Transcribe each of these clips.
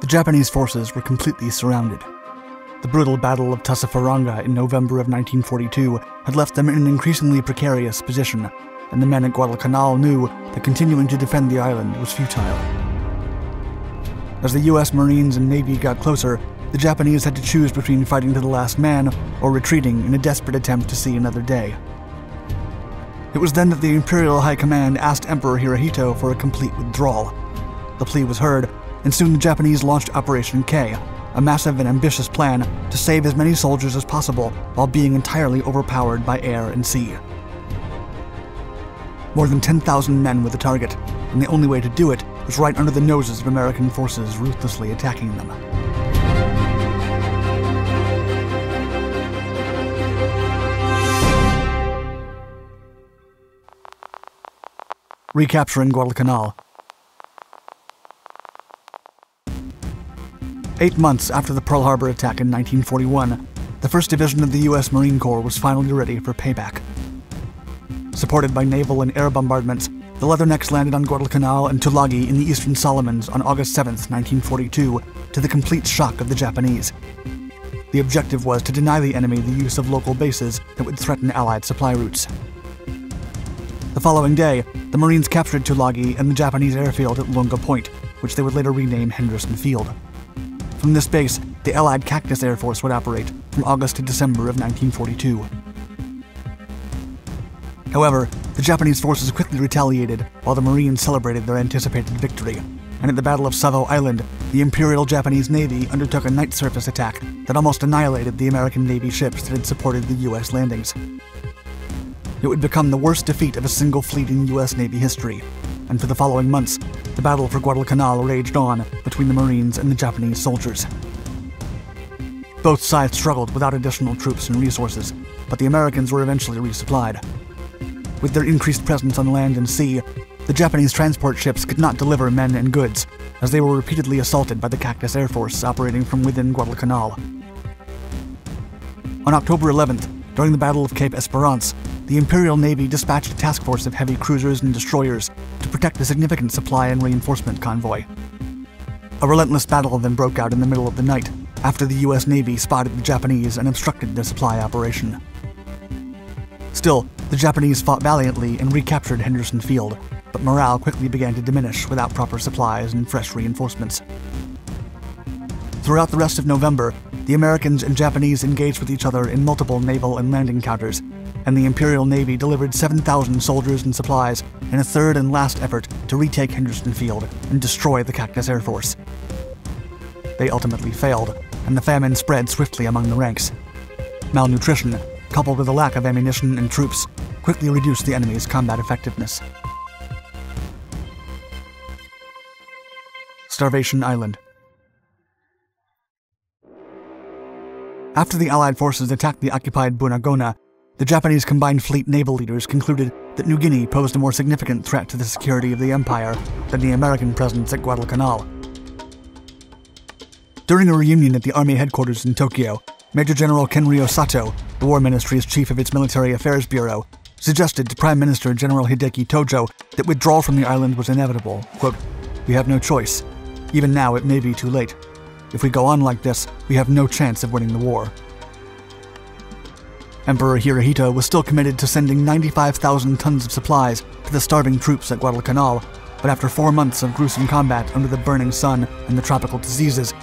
The Japanese forces were completely surrounded. The brutal Battle of Tassafaronga in November of 1942 had left them in an increasingly precarious position, and the men at Guadalcanal knew that continuing to defend the island was futile. As the US Marines and Navy got closer, the Japanese had to choose between fighting to the last man or retreating in a desperate attempt to see another day. It was then that the Imperial High Command asked Emperor Hirohito for a complete withdrawal. The plea was heard, and soon the Japanese launched Operation K, a massive and ambitious plan to save as many soldiers as possible while being entirely overpowered by air and sea. More than 10,000 men were the target, and the only way to do it was right under the noses of American forces ruthlessly attacking them. Recapturing Guadalcanal. 8 months after the Pearl Harbor attack in 1941, the 1st Division of the U.S. Marine Corps was finally ready for payback. Supported by naval and air bombardments, the Leathernecks landed on Guadalcanal and Tulagi in the Eastern Solomons on August 7, 1942, to the complete shock of the Japanese. The objective was to deny the enemy the use of local bases that would threaten Allied supply routes. The following day, the Marines captured Tulagi and the Japanese airfield at Lunga Point, which they would later rename Henderson Field. From this base, the Allied Cactus Air Force would operate from August to December of 1942. However, the Japanese forces quickly retaliated while the Marines celebrated their anticipated victory, and at the Battle of Savo Island, the Imperial Japanese Navy undertook a night surface attack that almost annihilated the American Navy ships that had supported the U.S. landings. It would become the worst defeat of a single fleet in U.S. Navy history, and for the following months, the battle for Guadalcanal raged on between the Marines and the Japanese soldiers. Both sides struggled without additional troops and resources, but the Americans were eventually resupplied. With their increased presence on land and sea, the Japanese transport ships could not deliver men and goods, as they were repeatedly assaulted by the Cactus Air Force operating from within Guadalcanal. On October 11th, during the Battle of Cape Esperance, the Imperial Navy dispatched a task force of heavy cruisers and destroyers to protect a significant supply and reinforcement convoy. A relentless battle then broke out in the middle of the night, after the U.S. Navy spotted the Japanese and obstructed their supply operation. Still, the Japanese fought valiantly and recaptured Henderson Field, but morale quickly began to diminish without proper supplies and fresh reinforcements. Throughout the rest of November, the Americans and Japanese engaged with each other in multiple naval and land encounters, and the Imperial Navy delivered 7,000 soldiers and supplies in a third and last effort to retake Henderson Field and destroy the Cactus Air Force. They ultimately failed, and the famine spread swiftly among the ranks. Malnutrition, coupled with a lack of ammunition and troops, quickly reduced the enemy's combat effectiveness. Starvation Island. After the Allied forces attacked the occupied Bunagona, the Japanese Combined Fleet naval leaders concluded that New Guinea posed a more significant threat to the security of the empire than the American presence at Guadalcanal. During a reunion at the Army headquarters in Tokyo, Major General Kenryo Sato, the War Ministry's chief of its Military Affairs Bureau, suggested to Prime Minister General Hideki Tojo that withdrawal from the island was inevitable. Quote, "We have no choice. Even now it may be too late. If we go on like this, we have no chance of winning the war." Emperor Hirohito was still committed to sending 95,000 tons of supplies to the starving troops at Guadalcanal, but after 4 months of gruesome combat under the burning sun and the tropical diseases,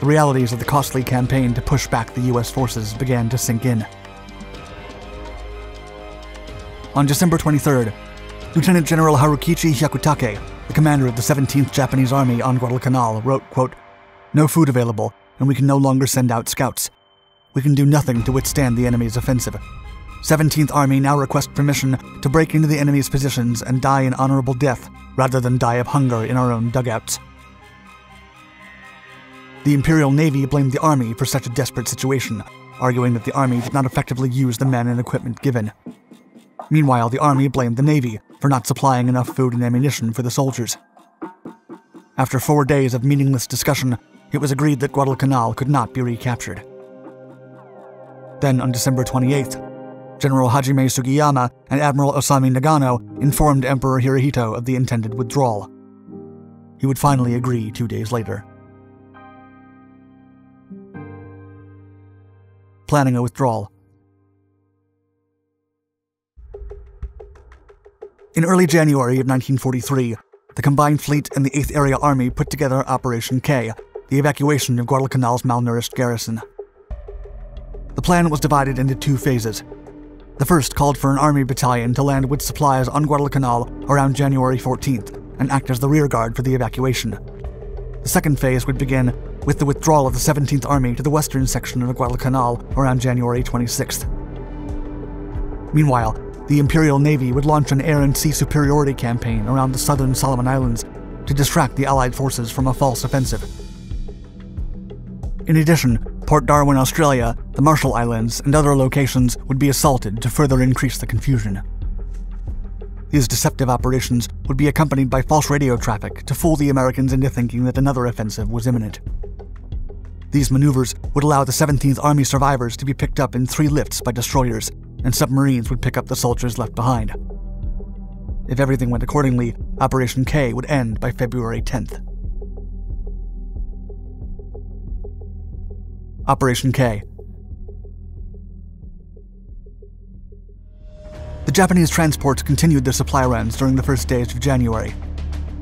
the realities of the costly campaign to push back the U.S. forces began to sink in. On December 23rd, Lieutenant General Harukichi Hyakutake, the commander of the 17th Japanese Army on Guadalcanal, wrote, quote, "No food available, and we can no longer send out scouts. We can do nothing to withstand the enemy's offensive. 17th Army now requests permission to break into the enemy's positions and die an honorable death, rather than die of hunger in our own dugouts." The Imperial Navy blamed the Army for such a desperate situation, arguing that the Army did not effectively use the men and equipment given. Meanwhile, the Army blamed the Navy for not supplying enough food and ammunition for the soldiers. After 4 days of meaningless discussion, it was agreed that Guadalcanal could not be recaptured. Then, on December 28th, General Hajime Sugiyama and Admiral Osami Nagano informed Emperor Hirohito of the intended withdrawal. He would finally agree 2 days later. planning a withdrawal. In early January of 1943, the Combined Fleet and the 8th Area Army put together Operation K, the evacuation of Guadalcanal's malnourished garrison. The plan was divided into 2 phases. The first called for an army battalion to land with supplies on Guadalcanal around January 14th and act as the rearguard for the evacuation. The second phase would begin with the withdrawal of the 17th Army to the western section of Guadalcanal around January 26th. Meanwhile, the Imperial Navy would launch an air and sea superiority campaign around the southern Solomon Islands to distract the Allied forces from a false offensive. In addition, Port Darwin, Australia, the Marshall Islands, and other locations would be assaulted to further increase the confusion. These deceptive operations would be accompanied by false radio traffic to fool the Americans into thinking that another offensive was imminent. These maneuvers would allow the 17th Army survivors to be picked up in 3 lifts by destroyers, and submarines would pick up the soldiers left behind. If everything went accordingly, Operation K would end by February 10th. Operation K. The Japanese transports continued their supply runs during the first days of January.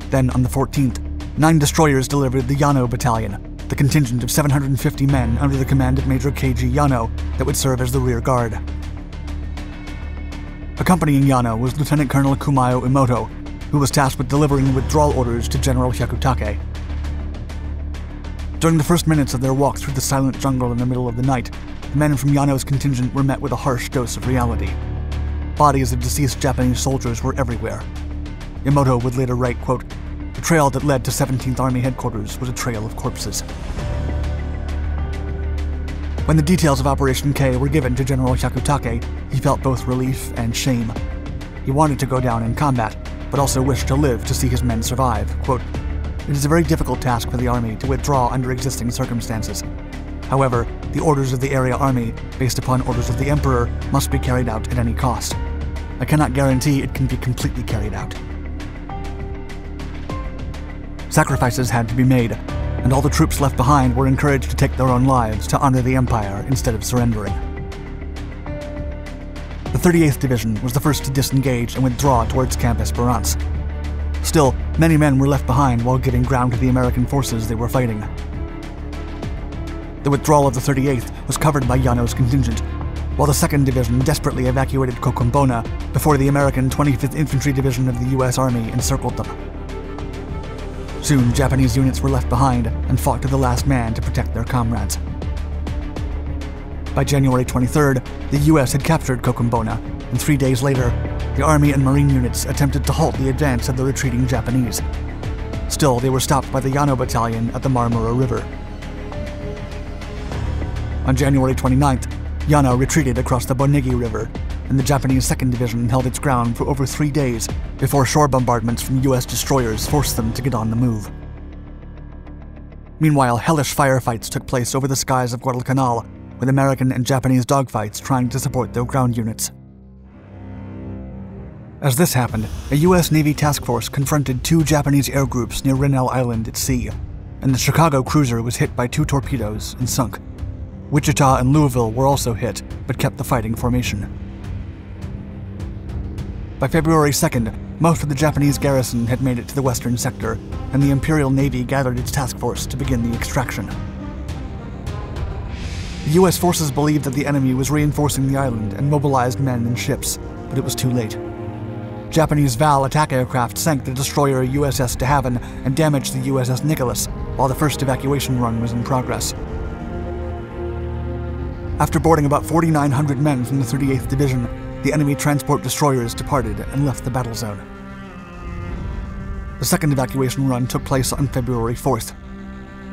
Then, on the 14th, 9 destroyers delivered the Yano Battalion, the contingent of 750 men under the command of Major Keiji Yano that would serve as the rear guard. Accompanying Yano was Lieutenant Colonel Kumayo Imoto, who was tasked with delivering withdrawal orders to General Hyakutake. During the first minutes of their walk through the silent jungle in the middle of the night, the men from Yano's contingent were met with a harsh dose of reality. Bodies of deceased Japanese soldiers were everywhere. Imoto would later write, quote, "The trail that led to 17th Army headquarters was a trail of corpses." When the details of Operation K were given to General Hyakutake, he felt both relief and shame. He wanted to go down in combat, but also wished to live to see his men survive. Quote, "It is a very difficult task for the army to withdraw under existing circumstances. However, the orders of the area army, based upon orders of the Emperor, must be carried out at any cost. I cannot guarantee it can be completely carried out." Sacrifices had to be made, and all the troops left behind were encouraged to take their own lives to honor the Empire instead of surrendering. The 38th Division was the first to disengage and withdraw towards Camp Esperance. Still, many men were left behind while giving ground to the American forces they were fighting. The withdrawal of the 38th was covered by Yano's contingent, while the 2nd Division desperately evacuated Kokumbona before the American 25th Infantry Division of the U.S. Army encircled them. Soon, Japanese units were left behind and fought to the last man to protect their comrades. By January 23rd, the U.S. had captured Kokumbona, and 3 days later, the Army and Marine units attempted to halt the advance of the retreating Japanese. Still, they were stopped by the Yano Battalion at the Marmara River. On January 29th, Yano retreated across the Bonegi River, and the Japanese 2nd Division held its ground for over 3 days before shore bombardments from U.S. destroyers forced them to get on the move. Meanwhile, hellish firefights took place over the skies of Guadalcanal, with American and Japanese dogfights trying to support their ground units. As this happened, a U.S. Navy task force confronted 2 Japanese air groups near Rennell Island at sea, and the Chicago cruiser was hit by 2 torpedoes and sunk. Wichita and Louisville were also hit, but kept the fighting formation. By February 2nd, most of the Japanese garrison had made it to the western sector, and the Imperial Navy gathered its task force to begin the extraction. The U.S. forces believed that the enemy was reinforcing the island and mobilized men and ships, but it was too late. Japanese VAL attack aircraft sank the destroyer USS de Haven and damaged the USS Nicholas, while the first evacuation run was in progress. After boarding about 4,900 men from the 38th Division, the enemy transport destroyers departed and left the battle zone. The second evacuation run took place on February 4th.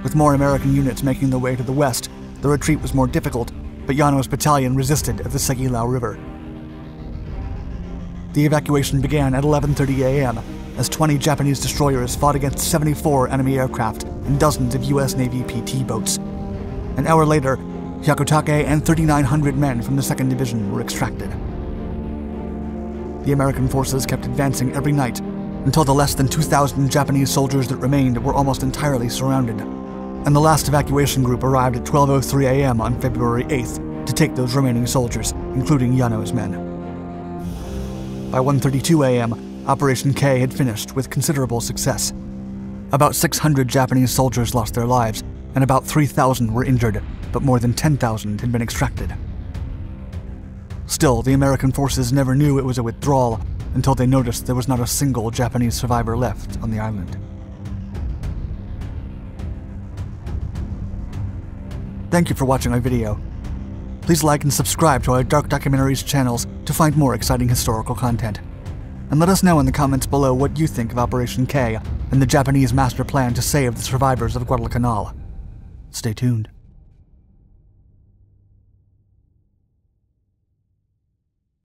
With more American units making their way to the west, the retreat was more difficult, but Yano's battalion resisted at the Segilao River. The evacuation began at 11:30 a.m. as 20 Japanese destroyers fought against 74 enemy aircraft and dozens of U.S. Navy PT boats. An hour later, Hyakutake and 3,900 men from the 2nd Division were extracted. The American forces kept advancing every night until the less than 2,000 Japanese soldiers that remained were almost entirely surrounded, and the last evacuation group arrived at 12:03 a.m. on February 8th to take those remaining soldiers, including Yano's men. By 1:32 a.m., Operation K had finished with considerable success. About 600 Japanese soldiers lost their lives, and about 3,000 were injured, but more than 10,000 had been extracted. Still, the American forces never knew it was a withdrawal until they noticed there was not a single Japanese survivor left on the island. Thank you for watching my video. Please like and subscribe to our Dark Documentaries channels to find more exciting historical content. And let us know in the comments below what you think of Operation K and the Japanese master plan to save the survivors of Guadalcanal. Stay tuned.